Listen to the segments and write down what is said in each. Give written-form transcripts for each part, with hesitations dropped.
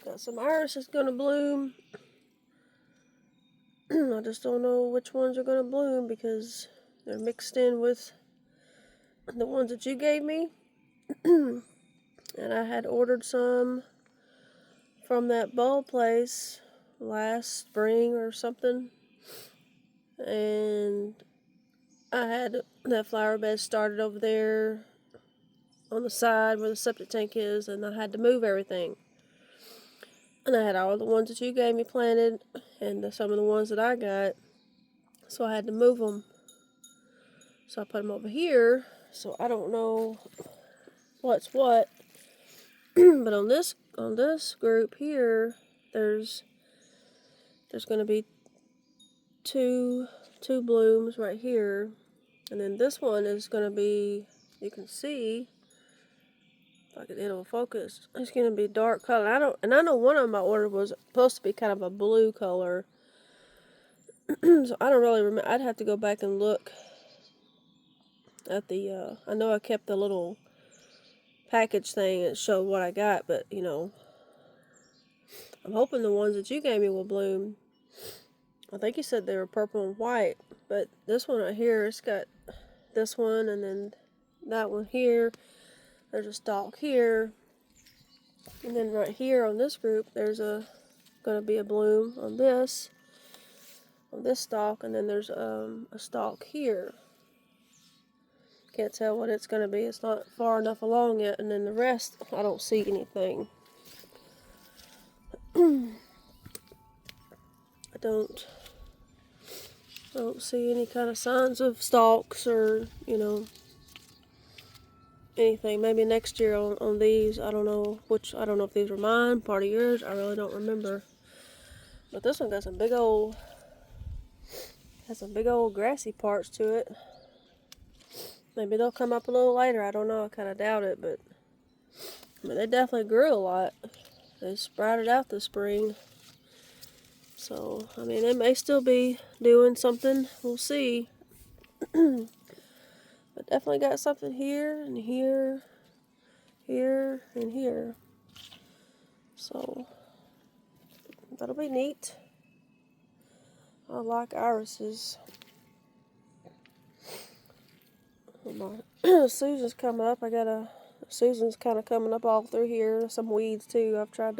Got some iris that's gonna bloom. I just don't know which ones are gonna bloom because they're mixed in with the ones that you gave me. And I had ordered some from that bulb place last spring or something. And I had that flower bed started over there on the side where the septic tank is, and I had to move everything. And I had all the ones that you gave me planted and some of the ones that I got, so I had to move them. So I put them over here, so I don't know what's what. But on this group here, there's going to be two blooms right here, and then this one is going to be, you can see, if it'll focus, it's going to be dark color. I know one of them I ordered was supposed to be kind of a blue color. So I don't really remember. I'd have to go back and look at the, I know I kept the little package thing and showed what I got, but you know, I'm hoping the ones that you gave me will bloom. I think you said they were purple and white, but this one right here, it's got this one and then that one here. There's a stalk here, and then right here on this group, there's going to be a bloom on this stalk, and then there's a stalk here. Can't tell what it's going to be. It's not far enough along yet, and then the rest, I don't see anything. I don't see any kind of signs of stalks or, you know, anything. Maybe next year on these. I don't know if these were mine, part of yours. I really don't remember. But this one got some big old grassy parts to it. Maybe they'll come up a little later. I don't know. I kind of doubt it, but I mean, they definitely grew a lot. They sprouted out this spring. So, I mean, they may still be doing something. We'll see. But definitely got something here and here, here and here. So, that'll be neat. I like irises. Susan's coming up. Susan's kind of coming up all through here. Some weeds too. I've tried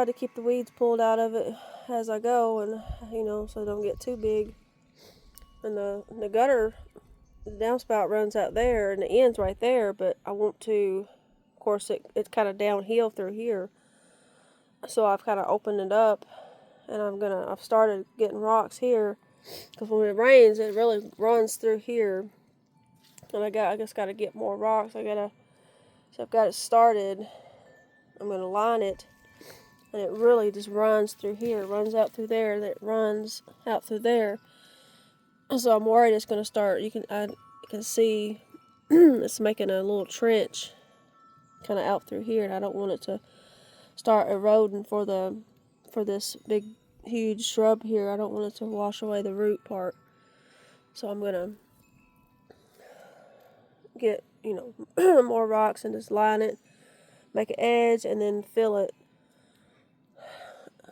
to keep the weeds pulled out of it as I go, and you know, so they don't get too big. And the gutter, the downspout runs out there, and the end's right there. But I want to, of course, it's kind of downhill through here. So I've kind of opened it up, and I've started getting rocks here, because when it rains, it really runs through here. And I just got to get more rocks. So I've got it started. I'm going to line it, and it really just runs through here, runs out through there, and it runs out through there. So I'm worried it's going to start. You can see it's making a little trench, kind of out through here, and I don't want it to start eroding for this big, huge shrub here. I don't want it to wash away the root part. So I'm going to get, you know, more rocks and just line it, make an edge, and then fill it.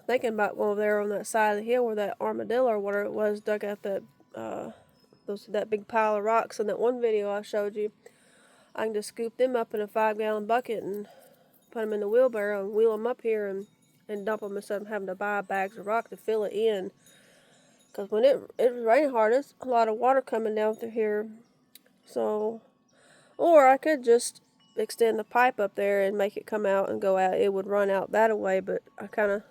Thinking about going over there on that side of the hill where that armadillo or whatever it was dug out that big pile of rocks in that one video I showed you. I can just scoop them up in a 5-gallon bucket and put them in the wheelbarrow and wheel them up here and dump them instead of having to buy bags of rock to fill it in. Because when it was raining hard, there's a lot of water coming down through here. So, or I could just extend the pipe up there and make it come out and go out. It would run out that way, but I kind of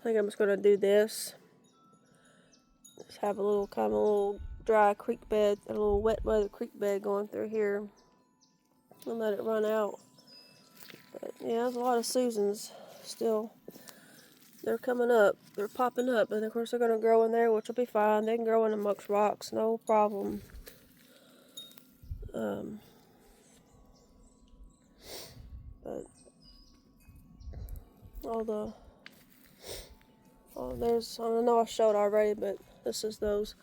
think I'm just going to do this. Just have a little dry creek bed, a little wet weather creek bed going through here and let it run out. But yeah, there's a lot of Susans still. They're coming up. They're popping up. And of course they're going to grow in there, which will be fine. They can grow in amongst rocks, no problem. But I know I showed already, but this is those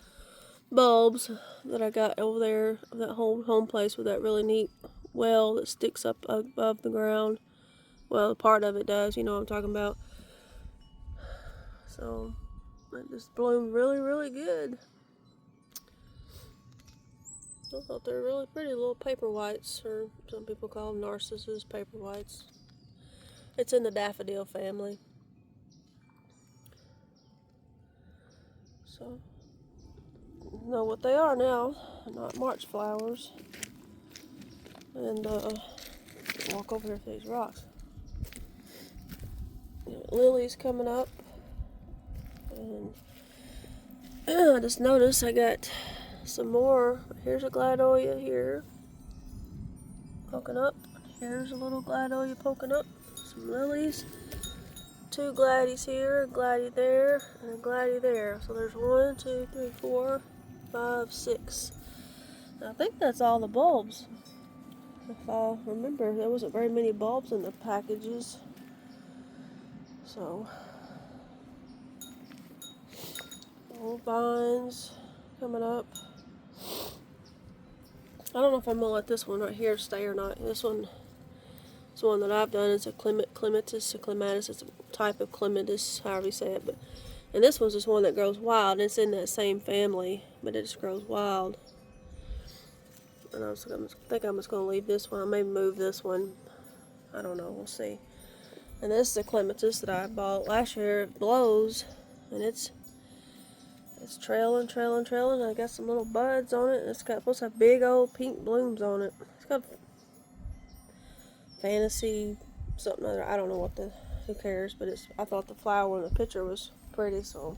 bulbs that I got over there, that home place with that really neat well that sticks up above the ground. Well, part of it does, you know what I'm talking about. So, it just bloomed really, really good. I thought they were really pretty, little paper whites, or some people call them narcissus paper whites. It's in the daffodil family. So, know what they are now, not March flowers. And walk over here for these rocks. Lilies coming up, and I just noticed I got some more. Here's a gladolia here, poking up. Here's a little gladolia poking up. Some lilies. 2 gladdies here, a gladdie there, and a gladdie there. So there's 1, 2, 3, 4, 5, 6. I think that's all the bulbs. If I remember, there wasn't very many bulbs in the packages. So, little vines coming up. I don't know if I'm gonna let this one right here stay or not. This one is one that I've done. It's a clematis. It's a type of clematis, however you say it. And this one's just one that grows wild. It's in that same family, but it just grows wild. And I think I'm just gonna leave this one. I may move this one. I don't know. We'll see. And this is a clematis that I bought last year. It blows, and it's trailing. I got some little buds on it. It's supposed to have big old pink blooms on it. It's got fantasy something other. I don't know what who cares, but I thought the flower in the picture was pretty, so.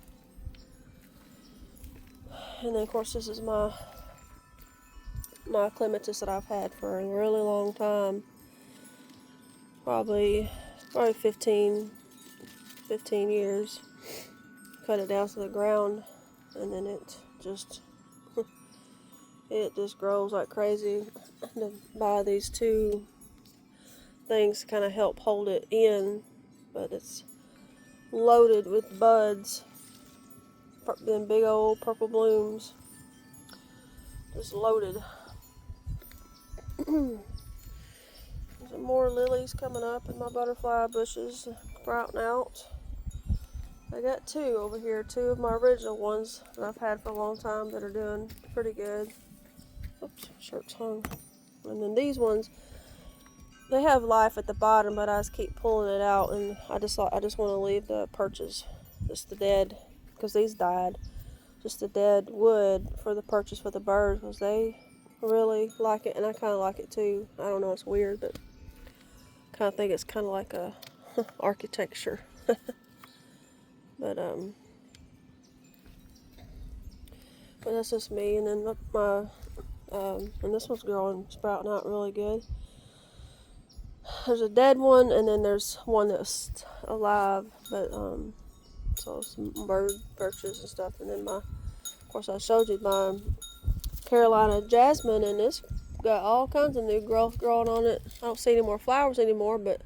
And then of course this is my clematis that I've had for a really long time. Probably 15 years. Cut it down to the ground, and then it just grows like crazy. To buy these 2 things to kind of help hold it in, but it's loaded with buds, then big old purple blooms, just loaded. Some more lilies coming up, and my butterfly bushes sprouting out. I got 2 over here, 2 of my original ones that I've had for a long time that are doing pretty good. Oops, shirt's hung. And then these ones, they have life at the bottom, but I just keep pulling it out, and I just want to leave the perches, just the dead, because these died, just the dead wood for the perches for the birds, because they really like it, and I kind of like it too. I don't know, it's weird, but I kind of think it's kind of like a architecture. But that's just me. And then my and this one's growing, sprouting out really good. There's a dead one, and then there's one that's alive, but so some birches and stuff. And then of course I showed you my Carolina jasmine, and it's got all kinds of new growth growing on it. I don't see any more flowers anymore, but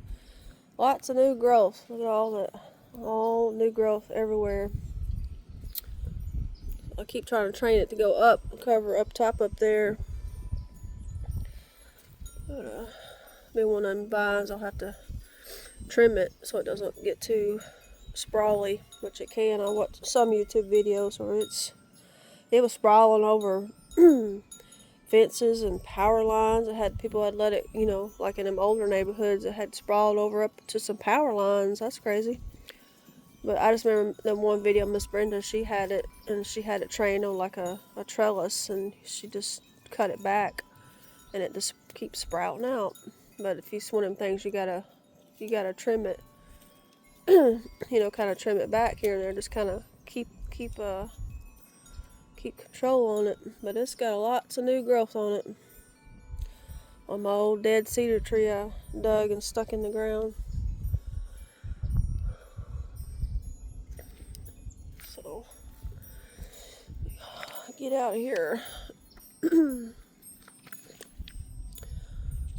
lots of new growth. Look at all new growth everywhere. I keep trying to train it to go up, cover up top up there. But maybe one of them vines, I'll have to trim it so it doesn't get too sprawly, which it can. I watched some YouTube videos where it was sprawling over fences and power lines. People had let it, like in them older neighborhoods, it had sprawled over up to some power lines. That's crazy. But I just remember the one video, Miss Brenda, she had it trained on like a trellis, and she just cut it back, and it just keeps sprouting out. But if it's one of them things, you gotta trim it, kind of trim it back here and there, just kind of keep control on it. But it's got lots of new growth on it. On my old dead cedar tree I dug and stuck in the ground. So, get out of here.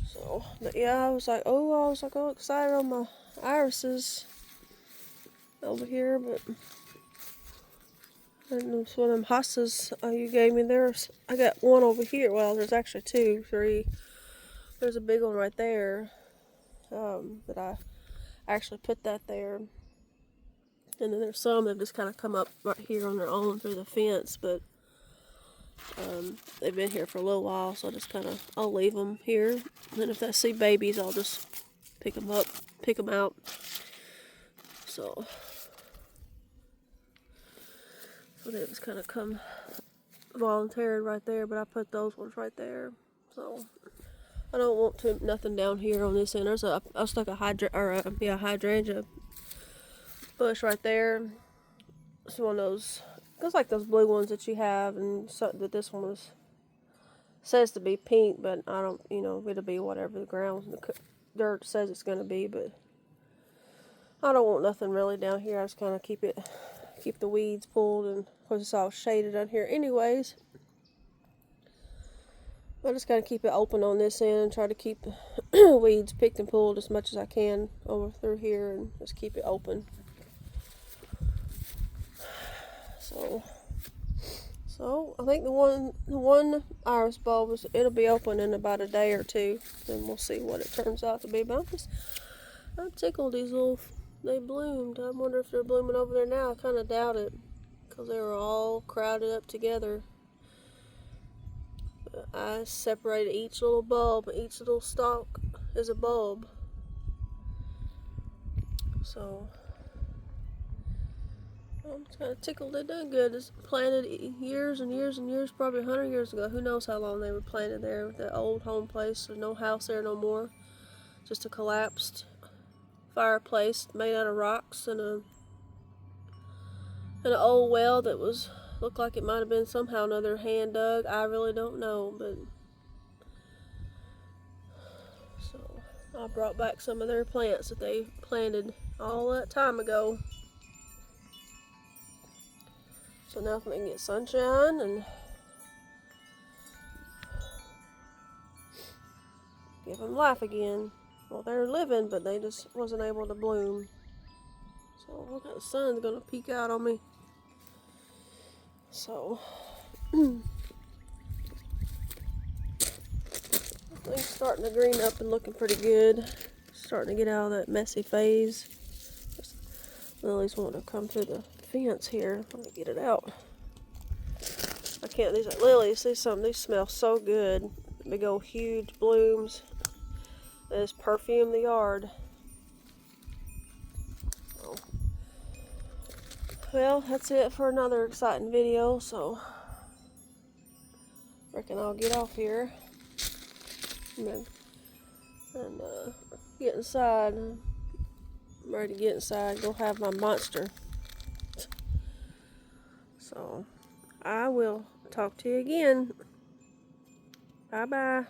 So, but yeah, I was like all excited on my irises over here, but and it's one of them hostas you gave me there. I got one over here. Well, there's actually 2, 3. There's a big one right there, that I actually put that there. And then there's some that just kind of come up right here on their own through the fence, but they've been here for a little while, so I'll leave them here. And then if I see babies, I'll just pick them up, pick them out. So they just kind of come volunteered right there, but I put those ones right there. So I don't want nothing down here on this end. I stuck a hydrangea bush right there. It's one of those, it's like those blue ones that you have, and that this one says to be pink, but I don't, it'll be whatever the ground, the dirt says it's going to be, but I don't want nothing really down here. I just kind of keep the weeds pulled, and of course it's all shaded on here anyways. I just gotta keep it open on this end and try to keep the weeds picked and pulled as much as I can over through here, and just keep it open. So I think the one iris bulb it'll be open in about a day or two. Then we'll see what it turns out to be. But I'm tickled they bloomed. I wonder if they're blooming over there now. I kind of doubt it, because they were all crowded up together. I separated each little bulb, each little stalk is a bulb. So I'm just kind of tickled. They done good. It's planted years and years and years, probably 100 years ago. Who knows how long they were planted there with that old home place. There's no house there no more. Just a collapsed fireplace made out of rocks, and an old well that looked like it might have been somehow another hand dug. I really don't know, but so I brought back some of their plants that they planted all that time ago. So now they can get sunshine and give them life again. Well, they're living, but they just wasn't able to bloom. So look at the sun's gonna peek out on me. So things starting to green up and looking pretty good. Starting to get out of that messy phase. Lily's wanting to come through the fence here. Let me get it out. I can't. These are lilies. These smell so good. Big old huge blooms. They just perfume the yard. So, well, that's it for another exciting video. So I reckon I'll get off here and get inside. I'm ready to get inside. Go have my monster. So I will talk to you again. Bye bye.